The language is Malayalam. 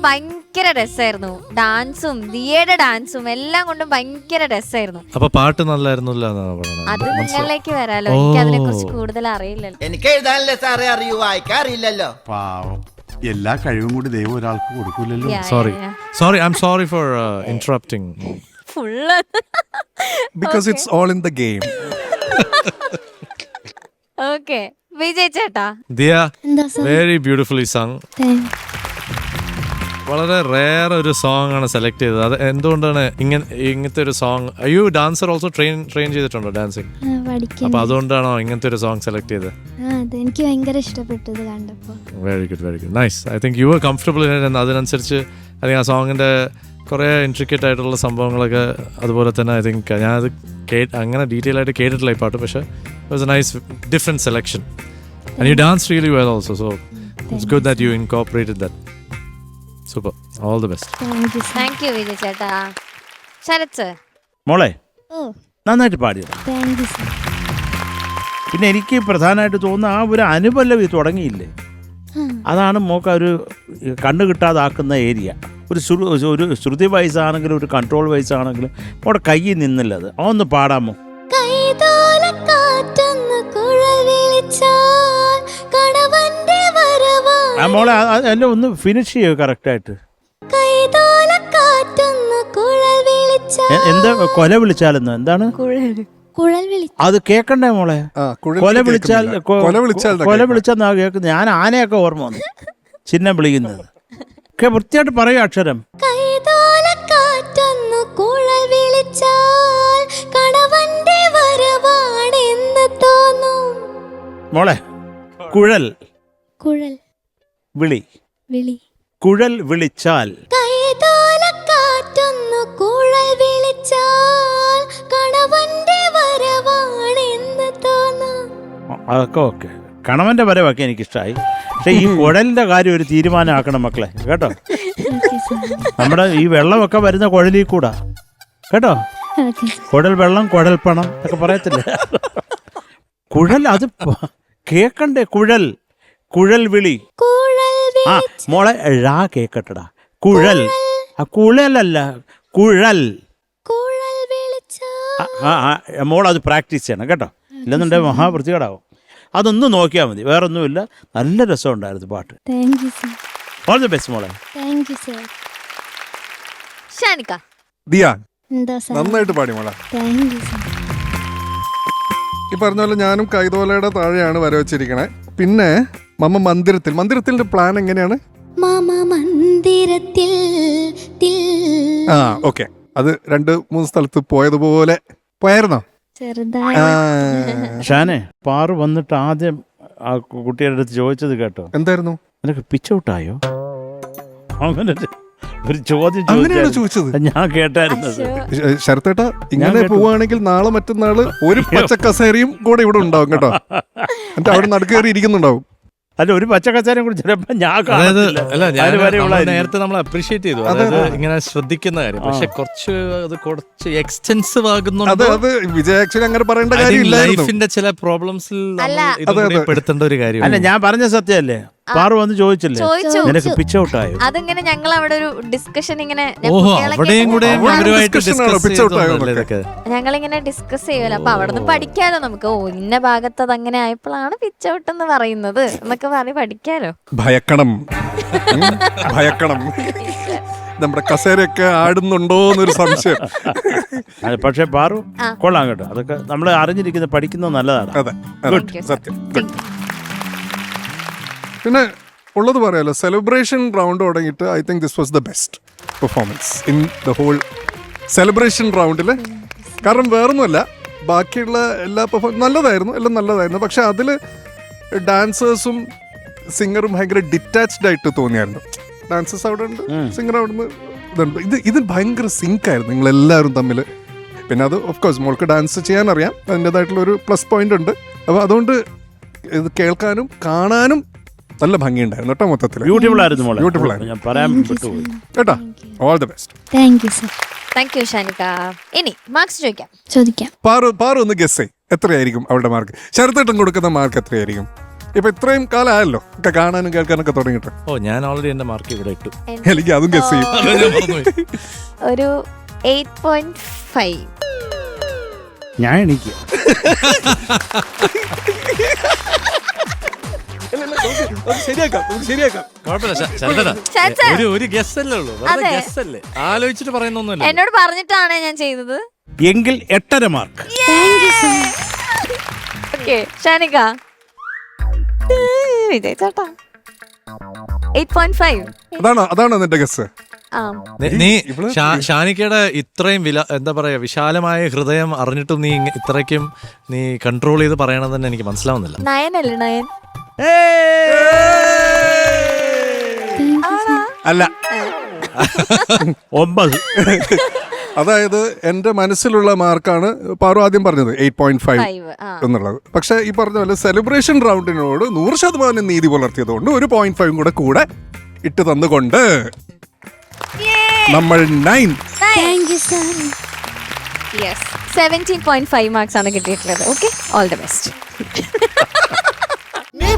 ഭയങ്കര രസമായിരുന്നു. ഡാൻസും ദിയയുടെ ഡാൻസും എല്ലാം കൊണ്ടും ഭയങ്കര രസമായിരുന്നു. അപ്പൊ പാട്ട് നല്ലായിരുന്നില്ല അത് നിങ്ങളിലേക്ക് വരാലോ, എനിക്ക് അതിനെ കുറിച്ച് കൂടുതൽ അറിയില്ലല്ലോ. എനിക്ക് എഴുതാനല്ലേ സാറേ അറിയൂ, വായിക്കാറില്ലല്ലോ. പാവം, എല്ലാ കഴിവും കൂടി ദൈവം ഒരാൾക്ക് കൊടുക്കൂലല്ലോ. Sorry, I'm sorry for interrupting. Full Because it's all in the game. Okay. Vijay ചേട്ടാ, Diya, എന്താ സർ? very beautifully sung. വളരെ റെയർ ഒരു സോങ് ആണ് സെലക്ട് ചെയ്തത്. അത് എന്തുകൊണ്ടാണ് ഇങ്ങനത്തെ ഒരു song? You dancer also train ചെയ്തിട്ടുണ്ടോ ഡാൻസിങ്? അപ്പൊ അതുകൊണ്ടാണോ ഇങ്ങനത്തെ ഒരു സോങ് സെലക്ട് ചെയ്തത്? എനിക്ക് ഭയങ്കര ഇഷ്ടപ്പെട്ടത് കണ്ടപ്പോ. Very good nice. I think you are comfortable in it. അതിനനുസരിച്ച് അല്ലെങ്കിൽ ആ സോങ്ങിന്റെ കുറേ ഇൻട്രിക്കേറ്റ് ആയിട്ടുള്ള സംഭവങ്ങളൊക്കെ അതുപോലെ തന്നെ ഐ തിങ്ക് ഞാനത് അങ്ങനെ ഡീറ്റെയിൽ ആയിട്ട് കേട്ടിട്ടില്ല ഈ പാട്ട്. പക്ഷേ it was A nice different selection and you dance really well also. So it's good that you incorporated that. Super, all the best. Thank U Vijay ചേട്ടാ. ശരത് സർ. മോളെ ഓ, നന്നായിട്ട് പാടിയത്. Thank you sir. പിന്നെ എനിക്ക് പ്രധാനമായിട്ട് തോന്നുന്ന ആ ഒരു അനുപല്ലവി തുടങ്ങിയില്ലേ, അതാണ് മോക്ക് ഒരു കണ്ണു കിട്ടാതാക്കുന്ന ഏരിയ. ഒരു ശ്രുതി വയസ്സാണെങ്കിലും ഒരു കൺട്രോൾ വയസ്സാണെങ്കിലും മോടെ കയ്യിൽ നിന്നില്ല. അത് ഒന്ന് പാടാമോ? ആ മോളെ എല്ലാം ഒന്ന് ഫിനിഷ് ചെയ്യോ കറക്റ്റായിട്ട്. എന്താ കൊല വിളിച്ചാലെന്നോ എന്താണ് അത് കേക്കണ്ടേ മോളെ? കൊല വിളിച്ചാൽ എന്നാ കേൾക്കുന്നത്. ഞാൻ ആനയൊക്കെ ഓർമ്മ വന്നു ചിഹ്നം വിളിക്കുന്നത് ഒക്കെ വൃത്തിയായിട്ട് പറയൂ അക്ഷരം. മോളെ കുഴൽ വിളി, കുഴൽ വിളിച്ചാൽ അതൊക്കെ ഓക്കെ. കണവന്റെ വരവൊക്കെ എനിക്കിഷ്ടമായി. പക്ഷെ ഈ കുഴലിന്റെ കാര്യം ഒരു തീരുമാനമാക്കണം മക്കളെ, കേട്ടോ. നമ്മുടെ ഈ വെള്ളമൊക്കെ വരുന്ന കുഴലിൽ കൂടാ, കേട്ടോ. കുഴൽ വെള്ളം കുഴൽ പണം ഒക്കെ പറയത്തില്ലേ. കുഴൽ അത് കേക്കണ്ടേ? കുഴൽ വിളി. ആ മോളെ ഴാ കേക്കട്ടടാ. കുഴൽ, കുഴലല്ല കുഴൽ. മോളത് പ്രാക്ടീസ് ചെയ്യണം കേട്ടോ, ഇല്ലെന്നുണ്ടെങ്കിൽ മഹാവൃത്തികേടാവും. അതൊന്ന് നോക്കിയാൽ മതി, വേറൊന്നുമില്ല. നല്ല രസമുണ്ടായിരുന്നു പാട്ട്. ഓൾ ദി ബെസ്റ്റ് മോളെ. ഷാനിക്ക. ദിയ നന്നായിട്ട് പാടി മോളെ. ഈ പറഞ്ഞ പോലെ ഞാനും കൈതോലയുടെ താഴെയാണ് വരവച്ചിരിക്കണേ. പിന്നെ മമ്മ മന്ദിരത്തിന്റെ പ്ലാൻ എങ്ങനെയാണ്? ആ ഓക്കെ, അത് 2-3 സ്ഥലത്ത് പോയതുപോലെ പോയായിരുന്നോ? ഷാനെ, പാറു വന്നിട്ട് ആദ്യം ആ കുട്ടിയുടെ അടുത്ത് ചോദിച്ചത് കേട്ടോ, എന്തായിരുന്നു? നിനക്ക് പിച്ച് ഔട്ടായോ? അങ്ങനെ ഒരു ചോദ്യം ചോദിച്ചത് ഞാൻ കേട്ടായിരുന്നത്. ശരത്തേട്ടാ, ഇങ്ങനെ പോവുകയാണെങ്കിൽ നാളെ മറ്റന്നാള് ഒരു പച്ചക്കസേരയും കൂടെ ഇവിടെ ഉണ്ടാവും കേട്ടോ. എന്നിട്ട് അവിടെ നടുക്കേറി ഇരിക്കുന്നുണ്ടാവും. അല്ല, ഒരു പച്ചക്കച്ചാരം കൂടി ചിലപ്പോ നേരത്തെ നമ്മൾ അപ്രീഷിയേറ്റ് ചെയ്തു, അതായത് ഇങ്ങനെ ശ്രദ്ധിക്കുന്ന കാര്യം. പക്ഷെ കുറച്ച് എക്സ്റ്റെൻസീവ് ആകുന്നുണ്ട്. വിജയ് ആക്ച്വലി അങ്ങനെ പറയേണ്ട കാര്യമില്ല. ലൈഫിന്റെ ചില പ്രോബ്ലംസിൽ പെടുത്തേണ്ട ഒരു കാര്യം. അല്ല, ഞാൻ പറഞ്ഞ സത്യമല്ലേ? പാറു വന്ന് ചോദിച്ചില്ലേ നിനക്ക് പിച്ച് ഔട്ടായോ? അതിങ്ങനെ ഞങ്ങൾ അവിടെ ഒരു ഡിസ്കഷൻ ഇങ്ങനെ ഞങ്ങളിങ്ങനെ ഡിസ്കസ് ചെയ്യുമല്ലോ. അപ്പൊ അവിടെ നിന്ന് പഠിക്കാലോ നമുക്ക്. ഇന്ന ഭാഗത്ത് അത് അങ്ങനെ ആയപ്പോഴാണ് പിച്ച് ഔട്ട് എന്ന് പറയുന്നത് എന്നൊക്കെ പറഞ്ഞ് പഠിക്കാലോ. ഭയക്കണം നമ്മുടെ കസേരയൊക്കെ ആടുന്നുണ്ടോ എന്നൊരു സംശയം. പക്ഷെ പാറു കൊള്ളാം കേട്ടോ. അതൊക്കെ നമ്മൾ അറിഞ്ഞിരിക്കുന്നത് പഠിക്കുന്നത് നല്ലതാണ്. അതെ, സത്യം. പിന്നെ ഉള്ളത് പറയാലോ, സെലിബ്രേഷൻ റൗണ്ട് തുടങ്ങിയിട്ട് I think this was the best performance in the whole celebration റൗണ്ടിൽ. കാരണം വേറൊന്നുമല്ല, ബാക്കിയുള്ള എല്ലാ നല്ലതായിരുന്നു, എല്ലാം നല്ലതായിരുന്നു. പക്ഷെ അതിൽ ഡാൻസേഴ്സും സിംഗറും ഭയങ്കര ഡിറ്റാച്ച്ഡ് ആയിട്ട് തോന്നിയായിരുന്നു. ഡാൻസേഴ്സ് അവിടെ ഉണ്ട്, സിംഗർ അവിടെ നിന്ന് ഇത് ഭയങ്കര സിങ്ക് ആയിരുന്നു നിങ്ങളെല്ലാവരും തമ്മിൽ. പിന്നെ അത് ഓഫ് കോഴ്സ് മോൾക്ക് ഡാൻസ് ചെയ്യാനറിയാം, അതിൻ്റെതായിട്ടുള്ളൊരു പ്ലസ് പോയിന്റ് ഉണ്ട്. അപ്പോൾ അതുകൊണ്ട് ഇത് കേൾക്കാനും കാണാനും നല്ല ഭംഗിയുണ്ടായിരുന്നു കേട്ടോ. മൊത്തത്തിൽ ബ്യൂട്ടിഫുൾ ആയിരുന്നു. ഞാൻ പറയാൻ വിട്ടുപോയി കേട്ടോ. All the best. Thank you ഷാനിക്ക. ഇനി മാർക്സ് ചോദിക്കാം. പാറു ഒന്ന് ഗസ് ചെയ്യ്, എത്രയായിരിക്കും അവളുടെ മാർക്ക്? ശരത്തേട്ടൻ കൊടുക്കുന്ന മാർക്ക് എത്രയായിരിക്കും? ഇപ്പൊ ഇത്രയും കാലമായല്ലോ ഒക്കെ കാണാനും കേൾക്കാനൊക്കെ തുടങ്ങിയിട്ട്. ഓ ഞാൻ ഓൾറെഡി എന്റെ മാർക്ക് ഇവിടെ ഇട്ടു. എനിക്ക് അതും ഗസ് ചെയ്യും. അത് ഞാൻ മറന്നുപോയി. ഒരു 8.5. ഞാൻ എണീക്കുക. ശരിയാക്കാം. കുഴപ്പമില്ല ശരത്തേട്ടാ, ശരത്ത്. ഒരു ഗസ് അല്ലേ ഉള്ളൂ, അതെ. ഗസ് അല്ലേ, ആലോചിച്ചിട്ട് പറയുന്നൊന്നുമല്ല. എന്നോട് പറഞ്ഞിട്ടാണ് ഞാൻ ചെയ്തത്. എങ്കിൽ 8.5 മാർക്ക്. ഓക്കെ ഷാനിക. വിജയ് ചേട്ടാ 8.5. അതാണോ നിന്റെ ഗസ്? ആ നീ ഷാനിക്കയുടെ ഇത്രയും എന്താ പറയാ വിശാലമായ ഹൃദയം അറിഞ്ഞിട്ടും നീ ഇത്രയ്ക്കും നീ കൺട്രോൾ ചെയ്ത് പറയണമെന്ന് തന്നെ എനിക്ക് മനസ്സിലാവുന്നില്ല. 9 അല്ലേ 9? അല്ല 9. അതായത് എന്റെ മനസ്സിലുള്ള മാർക്കാണ് പാറു ആദ്യം പറഞ്ഞത് 8.5 എന്നുള്ളത്. പക്ഷെ ഈ പറഞ്ഞ പോലെ സെലിബ്രേഷൻ റൗണ്ടിനോട് 100% നീതി പുലർത്തിയതുകൊണ്ട് ഒരു 0.5 കൂടെ ഇട്ട് തന്നുകൊണ്ട് നമ്മൾ 9. Thank you sir. 17.5 മാർക്സ് ആണ് കിട്ടിയിട്ടുള്ളത്. Okay, all the best. നീ